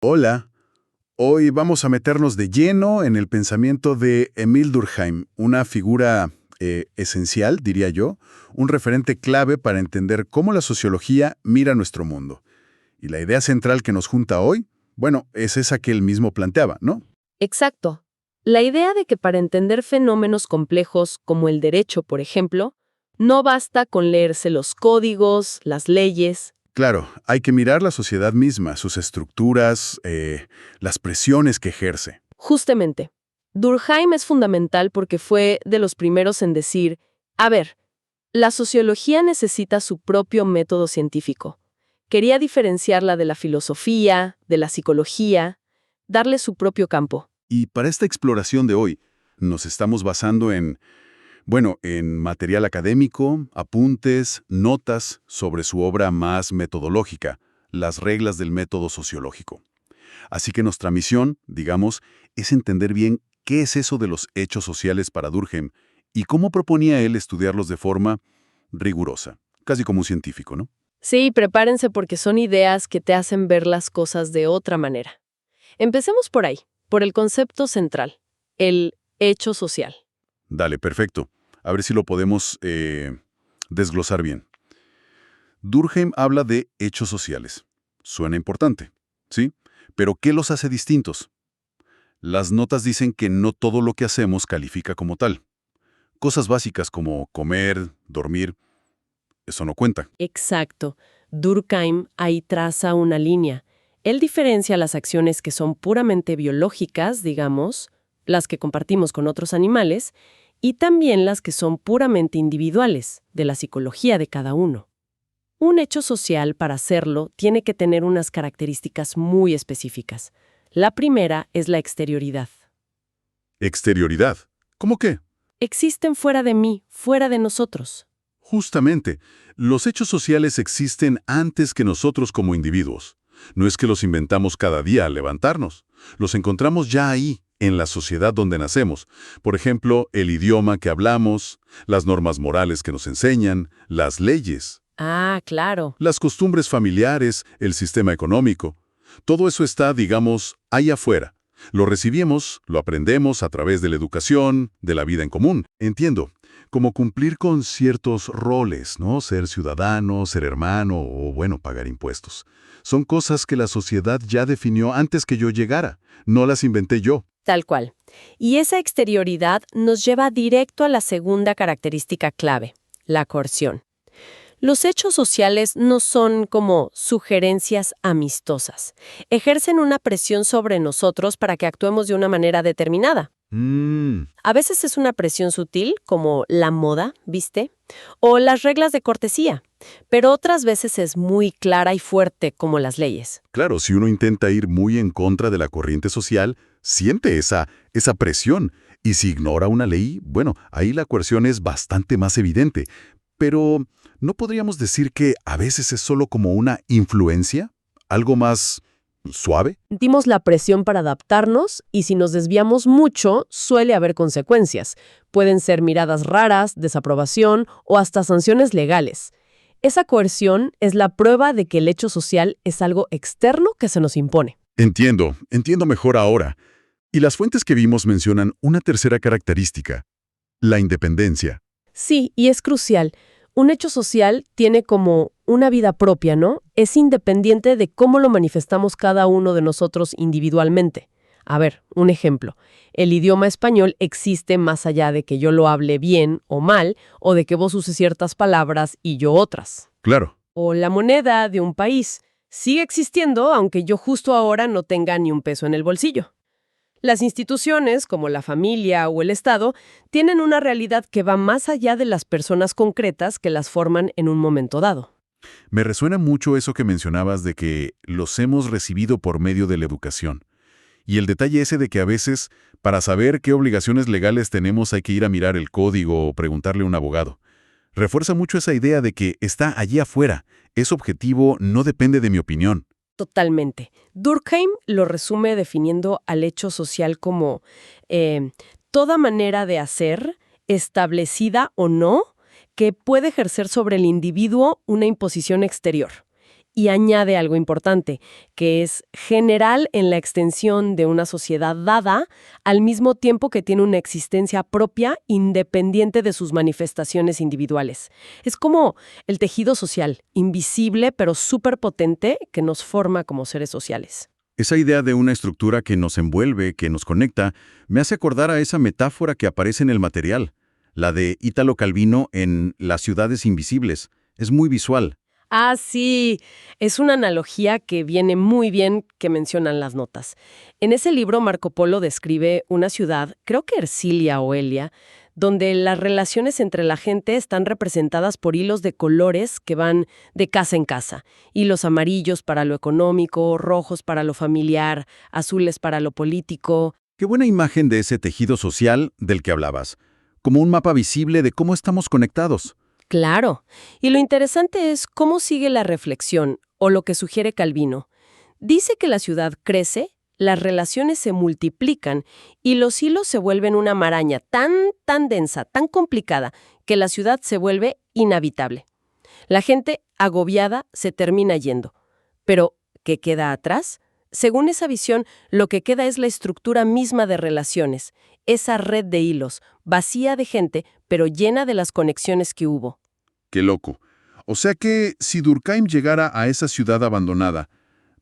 Hola, hoy vamos a meternos de lleno en el pensamiento de Emil Durkheim, una figura esencial, diría yo, un referente clave para entender cómo la sociología mira nuestro mundo. Y la idea central que nos junta hoy, bueno, es esa que él mismo planteaba, ¿no? Exacto. La idea de que para entender fenómenos complejos como el derecho, por ejemplo, no basta con leerse los códigos, las leyes. Claro, hay que mirar la sociedad misma, sus estructuras, las presiones que ejerce. Justamente, Durkheim es fundamental porque fue de los primeros en decir, a ver, la sociología necesita su propio método científico. Quería diferenciarla de la filosofía, de la psicología, darle su propio campo. Y para esta exploración de hoy, nos estamos basando en material académico, apuntes, notas sobre su obra más metodológica, las reglas del método sociológico. Así que nuestra misión, digamos, es entender bien qué es eso de los hechos sociales para Durkheim y cómo proponía él estudiarlos de forma rigurosa, casi como un científico, ¿no? Sí, prepárense porque son ideas que te hacen ver las cosas de otra manera. Empecemos por ahí, por el concepto central, el hecho social. Dale, perfecto. A ver si lo podemos desglosar bien. Durkheim habla de hechos sociales. Suena importante, ¿sí? Pero ¿qué los hace distintos? Las notas dicen que no todo lo que hacemos califica como tal. Cosas básicas como comer, dormir, eso no cuenta. Exacto. Durkheim ahí traza una línea. Él diferencia las acciones que son puramente biológicas, digamos, las que compartimos con otros animales, y también las que son puramente individuales, de la psicología de cada uno. Un hecho social, para hacerlo, tiene que tener unas características muy específicas. La primera es la exterioridad. Exterioridad. ¿Cómo qué? Existen fuera de mí, fuera de nosotros. Justamente, los hechos sociales existen antes que nosotros como individuos. No es que los inventamos cada día al levantarnos. Los encontramos ya ahí, en la sociedad donde nacemos. Por ejemplo, el idioma que hablamos, las normas morales que nos enseñan, las leyes, Ah, claro. las costumbres familiares, el sistema económico. Todo eso está, digamos, ahí afuera. Lo recibimos, lo aprendemos a través de la educación, de la vida en común. Entiendo. Como cumplir con ciertos roles, ¿no? Ser ciudadano, ser hermano o, bueno, pagar impuestos. Son cosas que la sociedad ya definió antes que yo llegara. No las inventé yo. Tal cual. Y esa exterioridad nos lleva directo a la segunda característica clave, la coerción. Los hechos sociales no son como sugerencias amistosas. Ejercen una presión sobre nosotros para que actuemos de una manera determinada. A veces es una presión sutil, como la moda, ¿viste? O las reglas de cortesía. Pero otras veces es muy clara y fuerte, como las leyes. Claro, si uno intenta ir muy en contra de la corriente social, siente esa presión. Y si ignora una ley, bueno, ahí la coerción es bastante más evidente. Pero, ¿no podríamos decir que a veces es solo como una influencia? ¿Algo más suave? Sentimos la presión para adaptarnos y si nos desviamos mucho, suele haber consecuencias. Pueden ser miradas raras, desaprobación o hasta sanciones legales. Esa coerción es la prueba de que el hecho social es algo externo que se nos impone. Entiendo mejor ahora. Y las fuentes que vimos mencionan una tercera característica, la independencia. Sí, y es crucial. Un hecho social tiene como una vida propia, ¿no? Es independiente de cómo lo manifestamos cada uno de nosotros individualmente. A ver, un ejemplo. El idioma español existe más allá de que yo lo hable bien o mal, o de que vos uses ciertas palabras y yo otras. Claro. O la moneda de un país sigue existiendo aunque yo justo ahora no tenga ni un peso en el bolsillo. Las instituciones, como la familia o el Estado, tienen una realidad que va más allá de las personas concretas que las forman en un momento dado. Me resuena mucho eso que mencionabas de que los hemos recibido por medio de la educación. Y el detalle ese de que a veces, para saber qué obligaciones legales tenemos, hay que ir a mirar el código o preguntarle a un abogado. Refuerza mucho esa idea de que está allí afuera. Es objetivo, no depende de mi opinión. Totalmente. Durkheim lo resume definiendo al hecho social como toda manera de hacer, establecida o no, que puede ejercer sobre el individuo una imposición exterior. Y añade algo importante, que es general en la extensión de una sociedad dada, al mismo tiempo que tiene una existencia propia independiente de sus manifestaciones individuales. Es como el tejido social, invisible pero súper potente, que nos forma como seres sociales. Esa idea de una estructura que nos envuelve, que nos conecta, me hace acordar a esa metáfora que aparece en el material, la de Italo Calvino en Las ciudades invisibles. Es muy visual. Ah, sí, es una analogía que viene muy bien que mencionan las notas. En ese libro Marco Polo describe una ciudad, creo que Ercilia o Elia, donde las relaciones entre la gente están representadas por hilos de colores que van de casa en casa. Hilos amarillos para lo económico, rojos para lo familiar, azules para lo político. Qué buena imagen de ese tejido social del que hablabas, como un mapa visible de cómo estamos conectados. Claro. Y lo interesante es cómo sigue la reflexión, o lo que sugiere Calvino. Dice que la ciudad crece, las relaciones se multiplican y los hilos se vuelven una maraña tan densa, tan complicada, que la ciudad se vuelve inhabitable. La gente, agobiada, se termina yendo. Pero, ¿qué queda atrás? Según esa visión, lo que queda es la estructura misma de relaciones, esa red de hilos, vacía de gente, pero llena de las conexiones que hubo. Qué loco. O sea que si Durkheim llegara a esa ciudad abandonada,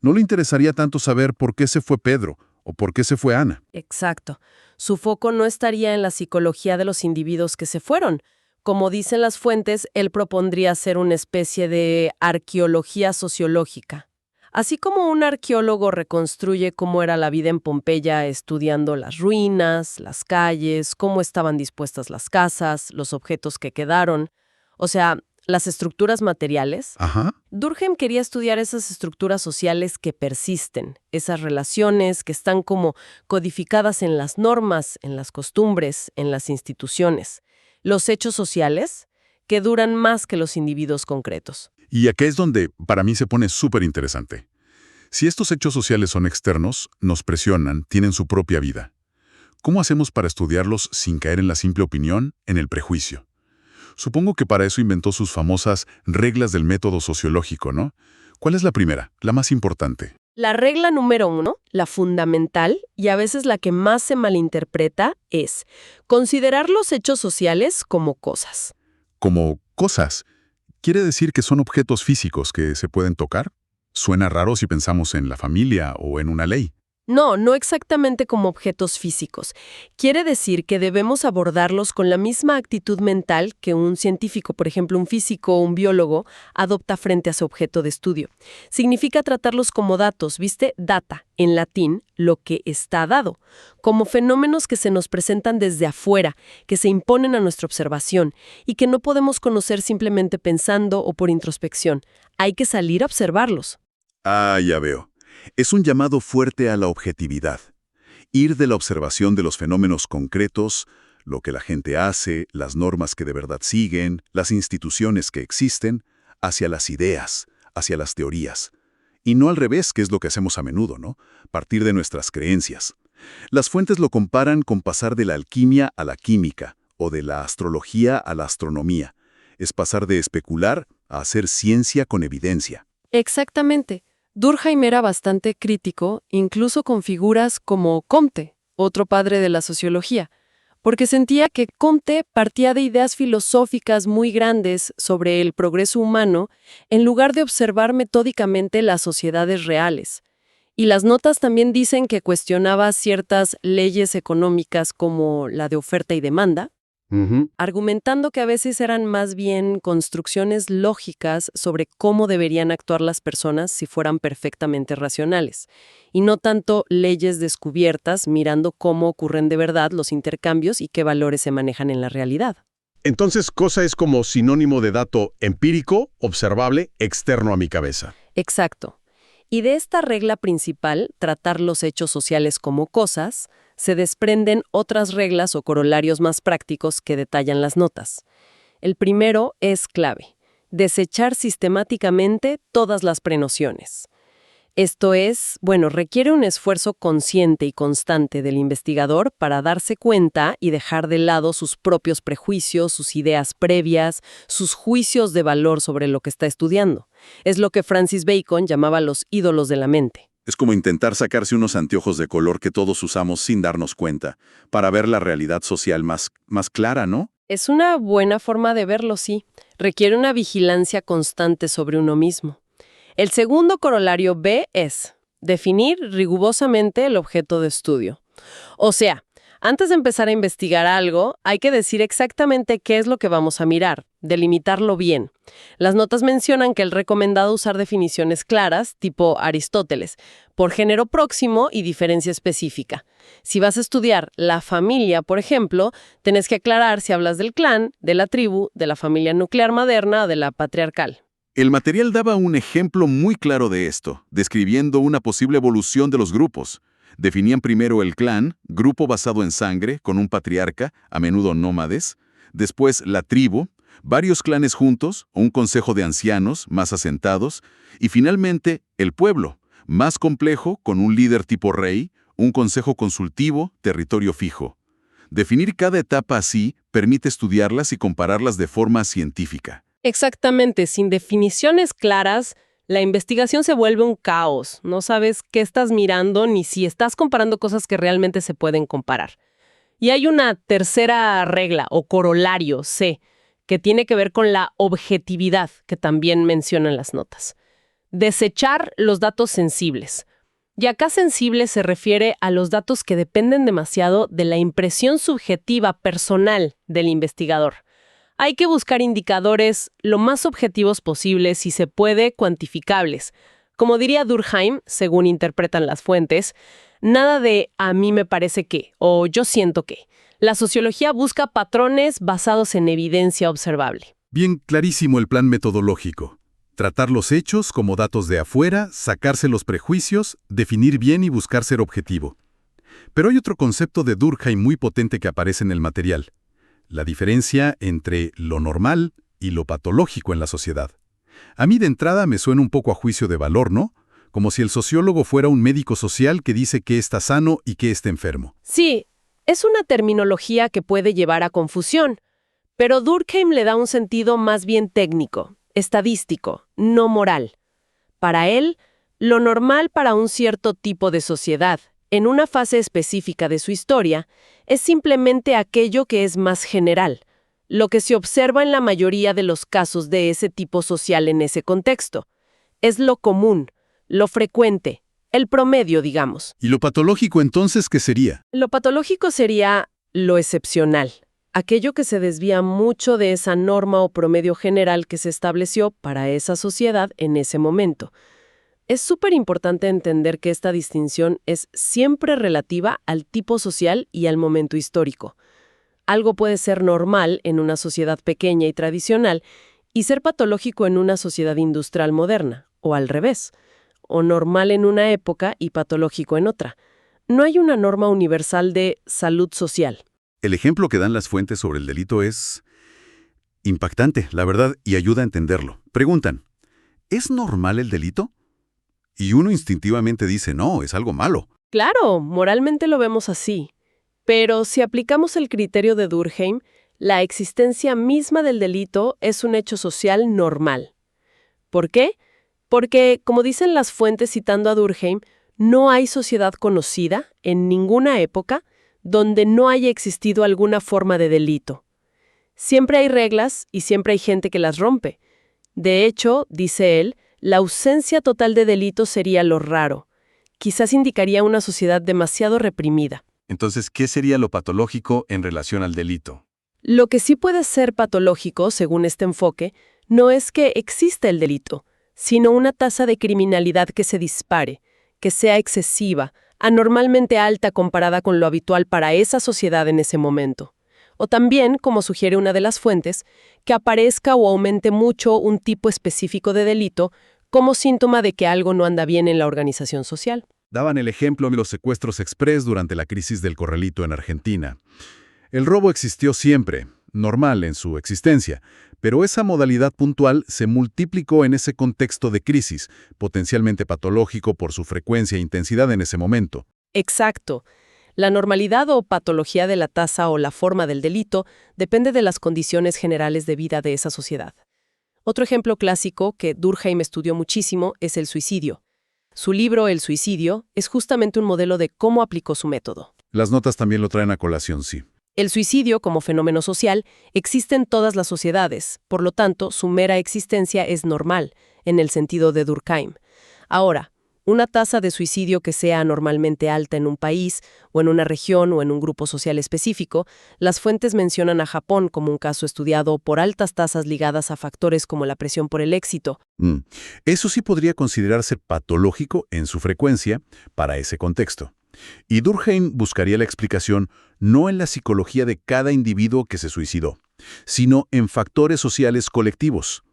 no le interesaría tanto saber por qué se fue Pedro o por qué se fue Ana. Exacto. Su foco no estaría en la psicología de los individuos que se fueron. Como dicen las fuentes, él propondría hacer una especie de arqueología sociológica. Así como un arqueólogo reconstruye cómo era la vida en Pompeya estudiando las ruinas, las calles, cómo estaban dispuestas las casas, los objetos que quedaron, o sea, las estructuras materiales. Ajá. Durkheim quería estudiar esas estructuras sociales que persisten, esas relaciones que están como codificadas en las normas, en las costumbres, en las instituciones. Los hechos sociales que duran más que los individuos concretos. Y aquí es donde para mí se pone súper interesante. Si estos hechos sociales son externos, nos presionan, tienen su propia vida. ¿Cómo hacemos para estudiarlos sin caer en la simple opinión, en el prejuicio? Supongo que para eso inventó sus famosas reglas del método sociológico, ¿no? ¿Cuál es la primera, la más importante? La regla número 1, la fundamental, y a veces la que más se malinterpreta, es considerar los hechos sociales como cosas. Como cosas. ¿Quiere decir que son objetos físicos que se pueden tocar? Suena raro si pensamos en la familia o en una ley. No exactamente como objetos físicos. Quiere decir que debemos abordarlos con la misma actitud mental que un científico, por ejemplo, un físico o un biólogo, adopta frente a su objeto de estudio. Significa tratarlos como datos, ¿viste? Data, en latín, lo que está dado. Como fenómenos que se nos presentan desde afuera, que se imponen a nuestra observación y que no podemos conocer simplemente pensando o por introspección. Hay que salir a observarlos. Ah, ya veo. Es un llamado fuerte a la objetividad. Ir de la observación de los fenómenos concretos, lo que la gente hace, las normas que de verdad siguen, las instituciones que existen, hacia las ideas, hacia las teorías. Y no al revés, que es lo que hacemos a menudo, ¿no? Partir de nuestras creencias. Las fuentes lo comparan con pasar de la alquimia a la química, o de la astrología a la astronomía. Es pasar de especular a hacer ciencia con evidencia. Exactamente. Durkheim era bastante crítico, incluso con figuras como Comte, otro padre de la sociología, porque sentía que Comte partía de ideas filosóficas muy grandes sobre el progreso humano en lugar de observar metódicamente las sociedades reales. Y las notas también dicen que cuestionaba ciertas leyes económicas como la de oferta y demanda, argumentando que a veces eran más bien construcciones lógicas sobre cómo deberían actuar las personas si fueran perfectamente racionales, y no tanto leyes descubiertas mirando cómo ocurren de verdad los intercambios y qué valores se manejan en la realidad. Entonces, cosa es como sinónimo de dato empírico, observable, externo a mi cabeza. Exacto. Y de esta regla principal, tratar los hechos sociales como cosas, se desprenden otras reglas o corolarios más prácticos que detallan las notas. El primero es clave: desechar sistemáticamente todas las prenociones. Esto es, bueno, requiere un esfuerzo consciente y constante del investigador para darse cuenta y dejar de lado sus propios prejuicios, sus ideas previas, sus juicios de valor sobre lo que está estudiando. Es lo que Francis Bacon llamaba los ídolos de la mente. Es como intentar sacarse unos anteojos de color que todos usamos sin darnos cuenta, para ver la realidad social más clara, ¿no? Es una buena forma de verlo, sí. Requiere una vigilancia constante sobre uno mismo. El segundo corolario B es definir rigurosamente el objeto de estudio. O sea, antes de empezar a investigar algo, hay que decir exactamente qué es lo que vamos a mirar, delimitarlo bien. Las notas mencionan que es recomendado usar definiciones claras, tipo Aristóteles, por género próximo y diferencia específica. Si vas a estudiar la familia, por ejemplo, tenés que aclarar si hablas del clan, de la tribu, de la familia nuclear moderna o de la patriarcal. El material daba un ejemplo muy claro de esto, describiendo una posible evolución de los grupos. Definían primero el clan, grupo basado en sangre, con un patriarca, a menudo nómades. Después la tribu, varios clanes juntos, o un consejo de ancianos, más asentados. Y finalmente el pueblo, más complejo, con un líder tipo rey, un consejo consultivo, territorio fijo. Definir cada etapa así permite estudiarlas y compararlas de forma científica. Exactamente, sin definiciones claras, la investigación se vuelve un caos. No sabes qué estás mirando ni si estás comparando cosas que realmente se pueden comparar. Y hay una tercera regla o corolario C, que tiene que ver con la objetividad, que también mencionan las notas. Desechar los datos sensibles. Y acá sensible se refiere a los datos que dependen demasiado de la impresión subjetiva personal del investigador. Hay que buscar indicadores lo más objetivos posibles, si se puede, cuantificables. Como diría Durkheim, según interpretan las fuentes, nada de a mí me parece que o yo siento que. La sociología busca patrones basados en evidencia observable. Bien clarísimo el plan metodológico. Tratar los hechos como datos de afuera, sacarse los prejuicios, definir bien y buscar ser objetivo. Pero hay otro concepto de Durkheim muy potente que aparece en el material. La diferencia entre lo normal y lo patológico en la sociedad. A mí de entrada me suena un poco a juicio de valor, ¿no? Como si el sociólogo fuera un médico social que dice qué está sano y qué está enfermo. Sí, es una terminología que puede llevar a confusión, pero Durkheim le da un sentido más bien técnico, estadístico, no moral. Para él, lo normal para un cierto tipo de sociedad, en una fase específica de su historia, es simplemente aquello que es más general, lo que se observa en la mayoría de los casos de ese tipo social en ese contexto. Es lo común, lo frecuente, el promedio, digamos. ¿Y lo patológico entonces qué sería? Lo patológico sería lo excepcional, aquello que se desvía mucho de esa norma o promedio general que se estableció para esa sociedad en ese momento. Es súper importante entender que esta distinción es siempre relativa al tipo social y al momento histórico. Algo puede ser normal en una sociedad pequeña y tradicional y ser patológico en una sociedad industrial moderna, o al revés, o normal en una época y patológico en otra. No hay una norma universal de salud social. El ejemplo que dan las fuentes sobre el delito es impactante, la verdad, y ayuda a entenderlo. Preguntan, ¿es normal el delito? Y uno instintivamente dice, no, es algo malo. Claro, moralmente lo vemos así. Pero si aplicamos el criterio de Durkheim, la existencia misma del delito es un hecho social normal. ¿Por qué? Porque, como dicen las fuentes citando a Durkheim, no hay sociedad conocida, en ninguna época, donde no haya existido alguna forma de delito. Siempre hay reglas y siempre hay gente que las rompe. De hecho, dice él, la ausencia total de delito sería lo raro. Quizás indicaría una sociedad demasiado reprimida. Entonces, ¿qué sería lo patológico en relación al delito? Lo que sí puede ser patológico, según este enfoque, no es que exista el delito, sino una tasa de criminalidad que se dispare, que sea excesiva, anormalmente alta comparada con lo habitual para esa sociedad en ese momento. O también, como sugiere una de las fuentes, que aparezca o aumente mucho un tipo específico de delito como síntoma de que algo no anda bien en la organización social. Daban el ejemplo de los secuestros express durante la crisis del Corralito en Argentina. El robo existió siempre, normal en su existencia, pero esa modalidad puntual se multiplicó en ese contexto de crisis, potencialmente patológico por su frecuencia e intensidad en ese momento. Exacto. La normalidad o patología de la tasa o la forma del delito depende de las condiciones generales de vida de esa sociedad. Otro ejemplo clásico que Durkheim estudió muchísimo es el suicidio. Su libro El suicidio es justamente un modelo de cómo aplicó su método. Las notas también lo traen a colación, sí. El suicidio, como fenómeno social, existe en todas las sociedades, por lo tanto, su mera existencia es normal, en el sentido de Durkheim. Ahora, una tasa de suicidio que sea anormalmente alta en un país, o en una región, o en un grupo social específico, las fuentes mencionan a Japón como un caso estudiado por altas tasas ligadas a factores como la presión por el éxito. Eso sí podría considerarse patológico en su frecuencia para ese contexto. Y Durkheim buscaría la explicación no en la psicología de cada individuo que se suicidó, sino en factores sociales colectivos.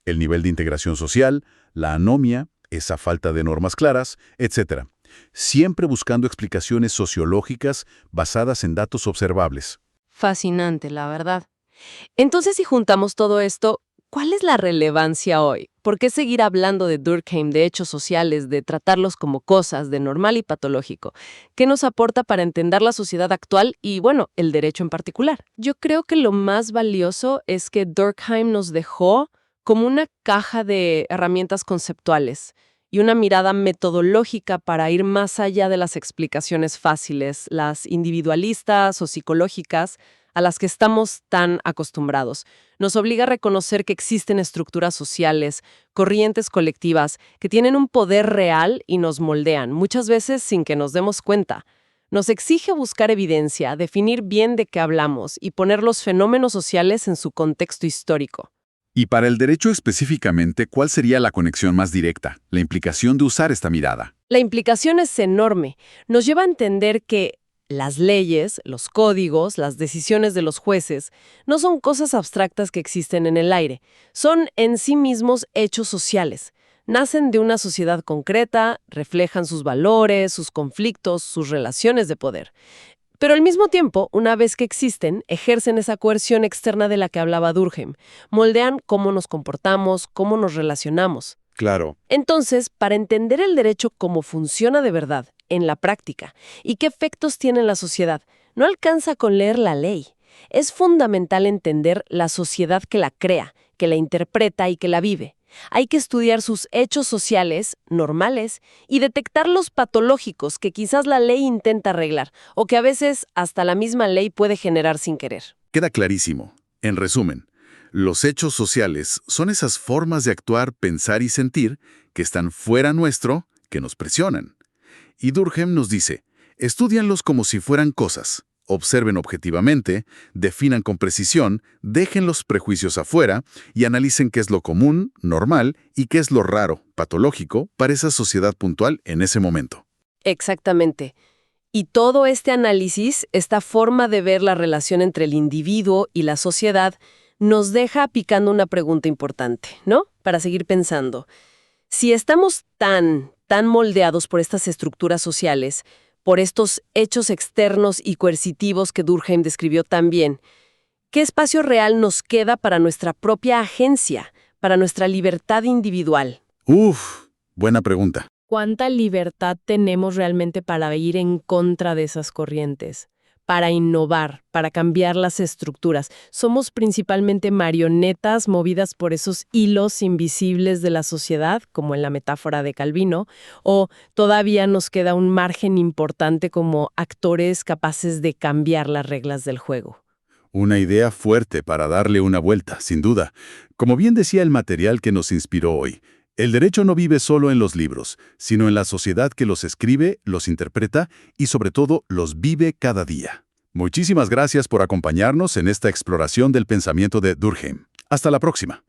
El nivel de integración social, la anomia, esa falta de normas claras, etc. Siempre buscando explicaciones sociológicas basadas en datos observables. Fascinante, la verdad. Entonces, si juntamos todo esto, ¿cuál es la relevancia hoy? ¿Por qué seguir hablando de Durkheim, de hechos sociales, de tratarlos como cosas, de normal y patológico? ¿Qué nos aporta para entender la sociedad actual y, bueno, el derecho en particular? Yo creo que lo más valioso es que Durkheim nos dejó como una caja de herramientas conceptuales y una mirada metodológica para ir más allá de las explicaciones fáciles, las individualistas o psicológicas, a las que estamos tan acostumbrados. Nos obliga a reconocer que existen estructuras sociales, corrientes colectivas, que tienen un poder real y nos moldean, muchas veces sin que nos demos cuenta. Nos exige buscar evidencia, definir bien de qué hablamos y poner los fenómenos sociales en su contexto histórico. Y para el derecho específicamente, ¿cuál sería la conexión más directa, la implicación de usar esta mirada? La implicación es enorme. Nos lleva a entender que las leyes, los códigos, las decisiones de los jueces no son cosas abstractas que existen en el aire. Son en sí mismos hechos sociales. Nacen de una sociedad concreta, reflejan sus valores, sus conflictos, sus relaciones de poder. Pero al mismo tiempo, una vez que existen, ejercen esa coerción externa de la que hablaba Durkheim. Moldean cómo nos comportamos, cómo nos relacionamos. Claro. Entonces, para entender el derecho cómo funciona de verdad, en la práctica, y qué efectos tiene en la sociedad, no alcanza con leer la ley. Es fundamental entender la sociedad que la crea, que la interpreta y que la vive. Hay que estudiar sus hechos sociales, normales, y detectar los patológicos que quizás la ley intenta arreglar, o que a veces hasta la misma ley puede generar sin querer. Queda clarísimo. En resumen, los hechos sociales son esas formas de actuar, pensar y sentir que están fuera nuestro, que nos presionan. Y Durkheim nos dice, estúdianlos como si fueran cosas. Observen objetivamente, definan con precisión, dejen los prejuicios afuera y analicen qué es lo común, normal y qué es lo raro, patológico, para esa sociedad puntual en ese momento. Exactamente. Y todo este análisis, esta forma de ver la relación entre el individuo y la sociedad, nos deja picando una pregunta importante, ¿no? Para seguir pensando. Si estamos tan moldeados por estas estructuras sociales, por estos hechos externos y coercitivos que Durkheim describió tan bien, ¿qué espacio real nos queda para nuestra propia agencia, para nuestra libertad individual? Buena pregunta. ¿Cuánta libertad tenemos realmente para ir en contra de esas corrientes? Para innovar, para cambiar las estructuras. ¿Somos principalmente marionetas movidas por esos hilos invisibles de la sociedad, como en la metáfora de Calvino? ¿O todavía nos queda un margen importante como actores capaces de cambiar las reglas del juego? Una idea fuerte para darle una vuelta, sin duda. Como bien decía el material que nos inspiró hoy, el derecho no vive solo en los libros, sino en la sociedad que los escribe, los interpreta y sobre todo los vive cada día. Muchísimas gracias por acompañarnos en esta exploración del pensamiento de Durkheim. Hasta la próxima.